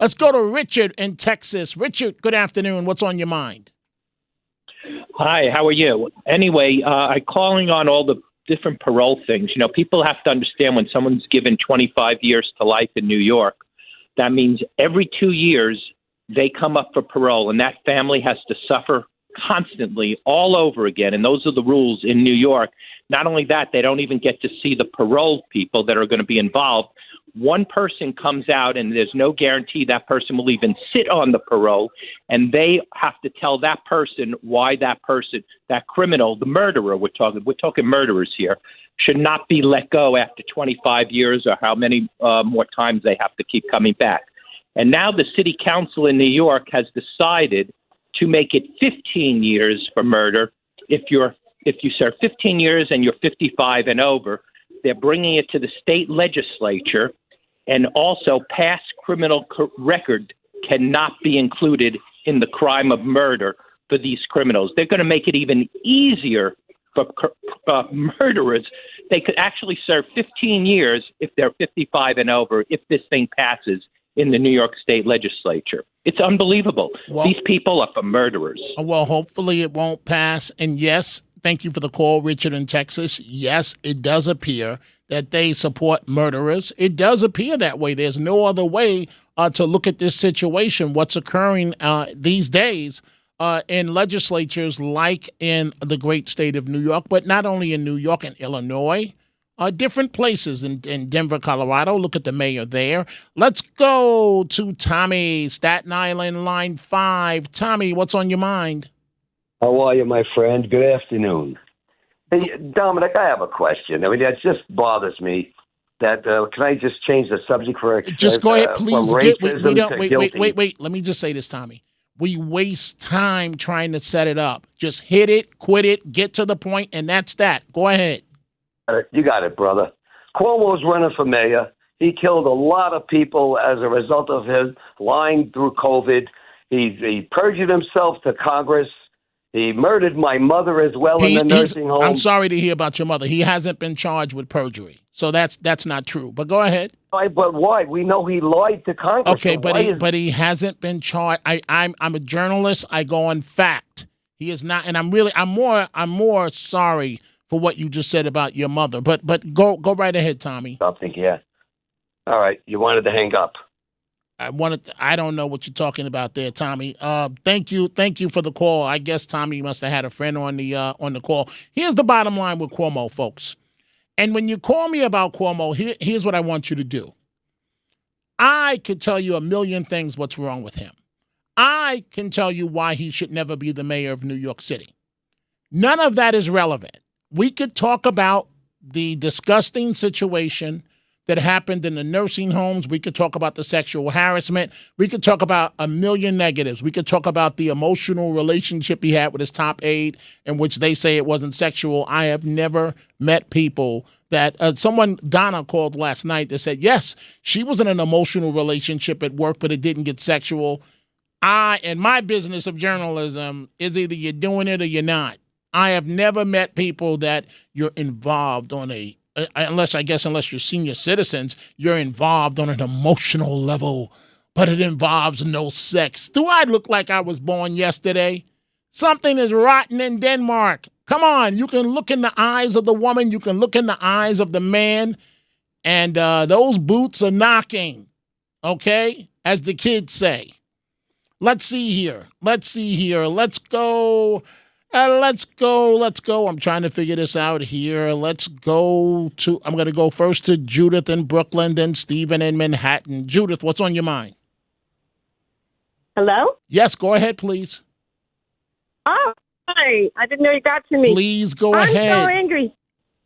Let's go to Richard in Texas. Richard, good afternoon. What's on your mind? Hi, how are you? Anyway, I'm calling on all the different parole things. You know, people have to understand when someone's given 25 years to life in New York, that means every 2 years they come up for parole, and that family has to suffer constantly all over again. And those are the rules in New York. Not only that, they don't even get to see the parole people that are going to be involved. One person comes out and there's no guarantee that person will even sit on the parole, and they have to tell that person why that person, that criminal, the murderer, we're talking murderers here, should not be let go after 25 years or how many more times they have to keep coming back. And now the city council in New York has decided to make it 15 years for murder. If you serve 15 years and you're 55 and over, they're bringing it to the state legislature. And also, past criminal record cannot be included in the crime of murder for these criminals. They're going to make it even easier for murderers. They could actually serve 15 years if they're 55 and over, if this thing passes in the New York State legislature. It's unbelievable. Well, these people are for murderers. Well, hopefully it won't pass. And yes, thank you for the call, Richard in Texas. Yes, it does appear that they support murderers. It does appear that way. There's no other way to look at this situation, what's occurring these days in legislatures like in the great state of New York, but not only in New York and Illinois, different places in Denver, Colorado. Look at the mayor there. Let's go to Tommy, Staten Island, line 5. Tommy, what's on your mind? How are you, my friend? Good afternoon. Hey, Dominic, I have a question. I mean, that just bothers me. That can I just change the subject for just go ahead, please. Wait. Let me just say this, Tommy. We waste time trying to set it up. Just hit it, quit it, get to the point, and that's that. Go ahead. You got it, brother. Cuomo's running for mayor. He killed a lot of people as a result of his lying through COVID. He perjured himself to Congress. He murdered my mother as well in the nursing home. I'm sorry to hear about your mother. He hasn't been charged with perjury, so that's not true. But go ahead. But why? We know he lied to Congress. Okay, so but he hasn't been charged. I'm a journalist. I go on fact. He is not, and I'm more sorry for what you just said about your mother. But go right ahead, Tommy. Yeah. All right. You wanted to hang up. I don't know what you're talking about there, Tommy. Thank you for the call. I guess Tommy must have had a friend on the call. Here's the bottom line with Cuomo, folks. And when you call me about Cuomo, here's what I want you to do. I could tell you a million things what's wrong with him. I can tell you why he should never be the mayor of New York City. None of that is relevant. We could talk about the disgusting situation that happened in the nursing homes. We could talk about the sexual harassment. We could talk about a million negatives. We could talk about the emotional relationship he had with his top aide, in which they say it wasn't sexual. I have never met people that Donna called last night that said, yes, she was in an emotional relationship at work, but it didn't get sexual. In my business of journalism, is either you're doing it or you're not. I have never met people that you're involved on unless you're senior citizens, you're involved on an emotional level, but it involves no sex. Do I look like I was born yesterday? Something is rotten in Denmark. Come on, you can look in the eyes of the woman, you can look in the eyes of the man, and those boots are knocking, okay, as the kids say. Let's see here. Let's go. Let's go. I'm trying to figure this out here. I'm going to go first to Judith in Brooklyn, then Stephen in Manhattan. Judith, what's on your mind? Hello? Yes, go ahead, please. Oh, hi. I didn't know you got to me. Please go ahead. I'm so angry.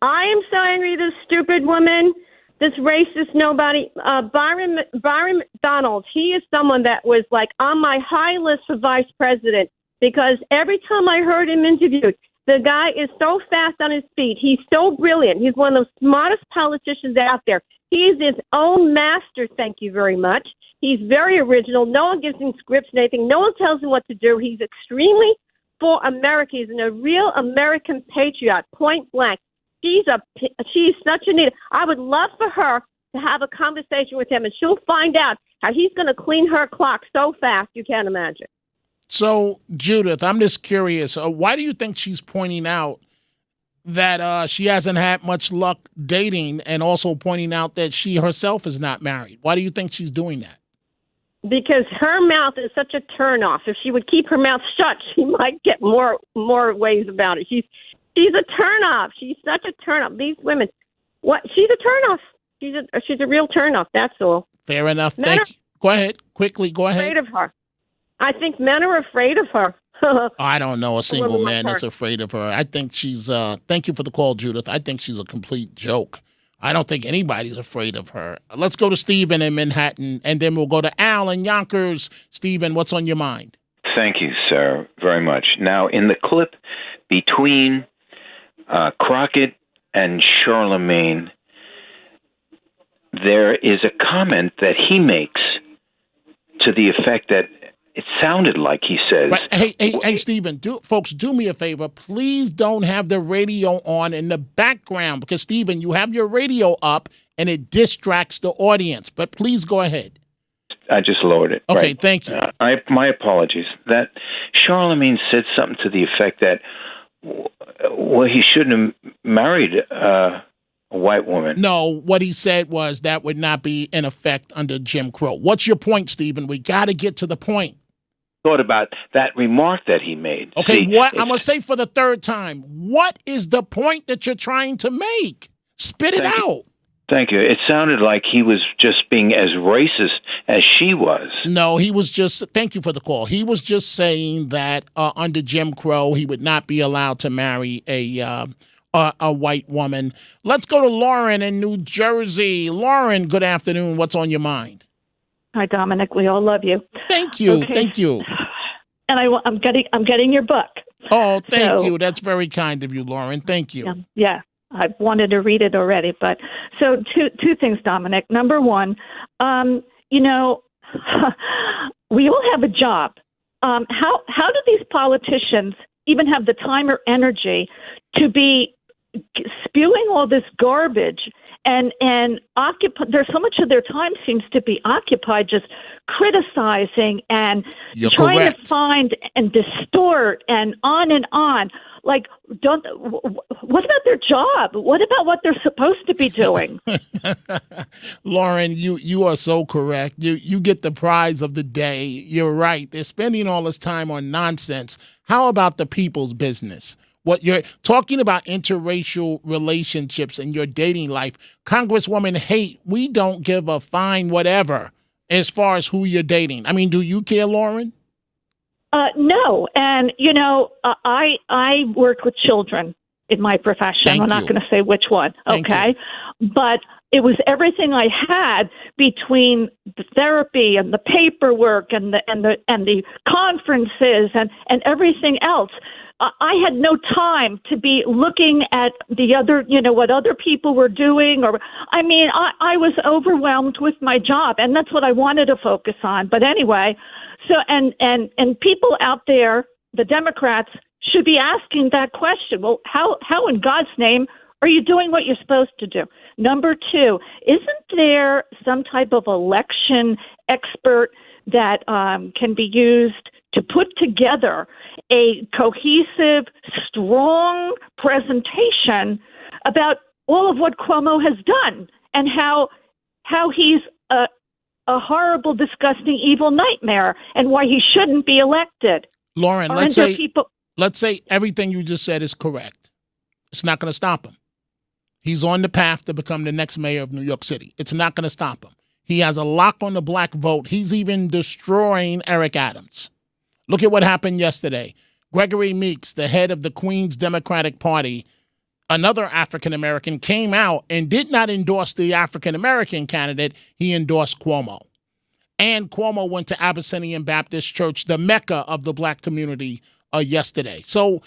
I am so angry, this stupid woman, this racist nobody. Byron McDonald, he is someone that was like on my high list for vice president. Because every time I heard him interviewed, the guy is so fast on his feet. He's so brilliant. He's one of the smartest politicians out there. He's his own master, thank you very much. He's very original. No one gives him scripts and anything. No one tells him what to do. He's extremely for America. He's a real American patriot, point blank. She's such a need. I would love for her to have a conversation with him, and she'll find out How he's going to clean her clock so fast you can't imagine. So, Judith, I'm just curious. Why do you think she's pointing out that she hasn't had much luck dating, and also pointing out that she herself is not married? Why do you think she's doing that? Because her mouth is such a turnoff. If she would keep her mouth shut, she might get more ways about it. She's a turnoff. She's such a turnoff. These women, what? She's a turnoff. She's a real turnoff. That's all. Fair enough. Thank you. Go ahead. Quickly, go ahead. Afraid of her. I think men are afraid of her. I don't know a single man that's afraid of her. I think she's, thank you for the call, Judith. I think she's a complete joke. I don't think anybody's afraid of her. Let's go to Stephen in Manhattan, and then we'll go to Al in Yonkers. Stephen, what's on your mind? Thank you, sir, very much. Now, in the clip between Crockett and Charlemagne, there is a comment that he makes to the effect that it sounded like he says... Right. Hey, Stephen, folks, do me a favor. Please don't have the radio on in the background, because, Stephen, you have your radio up, and it distracts the audience. But please go ahead. I just lowered it. Okay, right. Thank you. My apologies. That Charlemagne said something to the effect that, well, he shouldn't have married a white woman. No, what he said was that would not be in effect under Jim Crow. What's your point, Stephen? We got to get to the point. Thought about that remark that he made. Okay, what I'm going to say for the third time, what is the point that you're trying to make? Spit it out. Thank you. It sounded like he was just being as racist as she was. No, he was just, thank you for the call. He was just saying that under Jim Crow, he would not be allowed to marry a white woman. Let's go to Lauren in New Jersey. Lauren, good afternoon. What's on your mind? Hi, Dominic. We all love you. Thank you. Okay. Thank you. And I'm getting your book. Oh, thank you. That's very kind of you, Lauren. Thank you. Yeah. I've wanted to read it already. But so two things, Dominic. Number one, we all have a job. How do these politicians even have the time or energy to be spewing all this garbage and occupy? There's so much of their time seems to be occupied just criticizing and trying to find and distort and on and on. Like, what about their job? What about what they're supposed to be doing? Lauren, you are so correct. You get the prize of the day. You're right. They're spending all this time on nonsense. How about the people's business? What you're talking about, interracial relationships in your dating life. Congresswoman Haight, we don't give a fine whatever as far as who you're dating. I mean, do you care, Lauren? No. And, I work with children in my profession. I'm not going to say which one. Okay. But it was everything I had between the therapy and the paperwork and the conferences and everything else. I had no time to be looking at the other, what other people were doing. I was overwhelmed with my job, and that's what I wanted to focus on. But anyway, so and people out there, the Democrats, should be asking that question. Well, how in God's name are you doing what you're supposed to do? Number two, isn't there some type of election expert that can be used to put together a cohesive, strong presentation about all of what Cuomo has done and how he's a horrible, disgusting, evil nightmare and why he shouldn't be elected? Lauren, let's say everything you just said is correct. It's not going to stop him. He's on the path to become the next mayor of New York City. It's not going to stop him. He has a lock on the black vote. He's even destroying Eric Adams. Look at what happened yesterday. Gregory Meeks, the head of the Queens Democratic Party, another African-American, came out and did not endorse the African-American candidate. He endorsed Cuomo. And Cuomo went to Abyssinian Baptist Church, the Mecca of the black community, yesterday. So,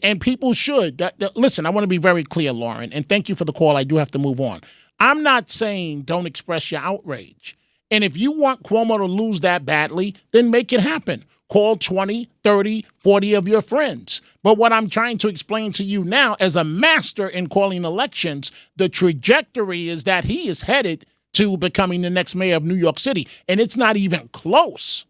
and people should. Listen, I want to be very clear, Lauren, and thank you for the call. I do have to move on. I'm not saying don't express your outrage. And if you want Cuomo to lose that badly, then make it happen. Call 20, 30, 40 of your friends. But what I'm trying to explain to you now, as a master in calling elections, the trajectory is that he is headed to becoming the next mayor of New York City. And it's not even close.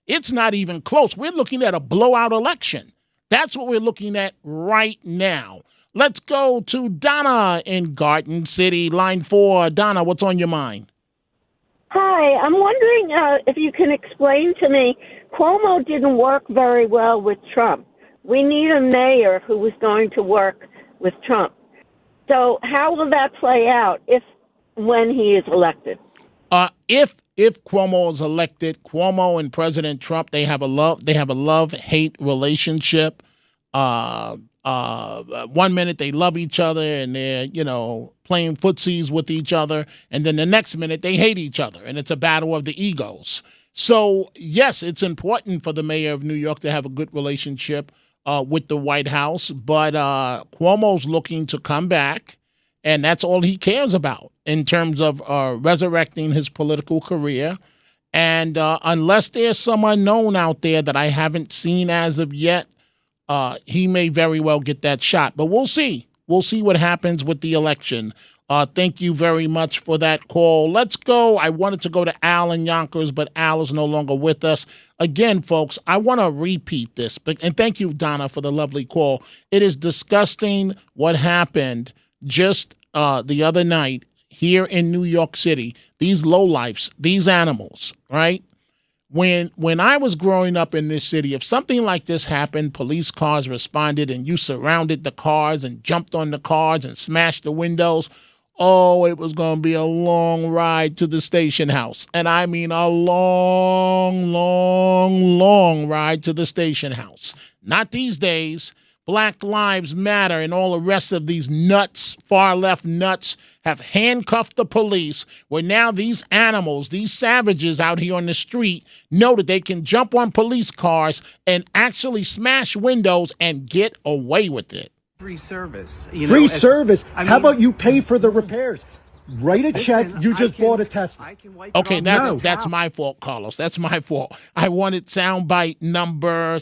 It's not even close. We're looking at a blowout election. That's what we're looking at right now. Let's go to Donna in Garden City, line 4. Donna, what's on your mind? Hi, I'm wondering if you can explain to me, Cuomo didn't work very well with Trump. We need a mayor who is going to work with Trump. So how will that play out when he is elected? If Cuomo is elected, Cuomo and President Trump, they have a love-hate relationship. 1 minute they love each other and they're, playing footsies with each other, and then the next minute they hate each other, and it's a battle of the egos. So, yes, it's important for the mayor of New York to have a good relationship with the White House, but Cuomo's looking to come back, and that's all he cares about in terms of resurrecting his political career. And unless there's some unknown out there that I haven't seen as of yet, he may very well get that shot. But we'll see. We'll see what happens with the election. Thank you very much for that call. Let's go. I wanted to go to Al in Yonkers, but Al is no longer with us. Again, folks, I want to repeat this. And thank you, Donna, for the lovely call. It is disgusting what happened just the other night here in New York City. These lowlifes, these animals, right? When I was growing up in this city, if something like this happened, police cars responded and you surrounded the cars and jumped on the cars and smashed the windows, it was going to be a long ride to the station house. And I mean a long, long, long ride to the station house. Not these days. Black Lives Matter and all the rest of these nuts, far-left nuts, have handcuffed the police, where now these animals, these savages out here on the street know that they can jump on police cars and actually smash windows and get away with it. Free service. Free service? How about you pay for the repairs? Write a check. You just bought a Tesla. Okay, that's my fault, Carlos. That's my fault. I wanted soundbite number.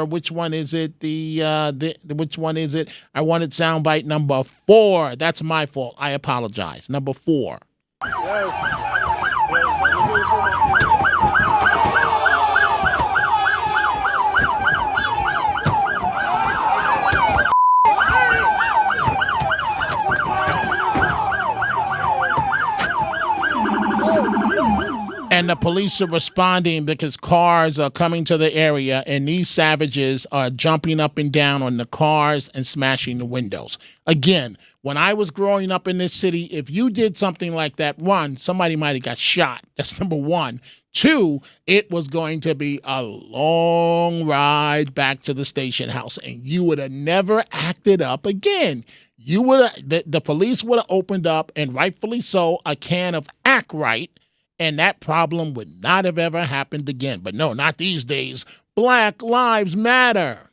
Which one is it? Which one is it? I wanted soundbite number 4. That's my fault. I apologize. Number 4. And the police are responding because cars are coming to the area, and these savages are jumping up and down on the cars and smashing the windows. Again, when I was growing up in this city, if you did something like that, 1, somebody might have got shot. That's number 1. 2, it was going to be a long ride back to the station house, and you would have never acted up again. The police would have opened up, and rightfully so, a can of Act Right, and that problem would not have ever happened again. But no, not these days. Black Lives Matter.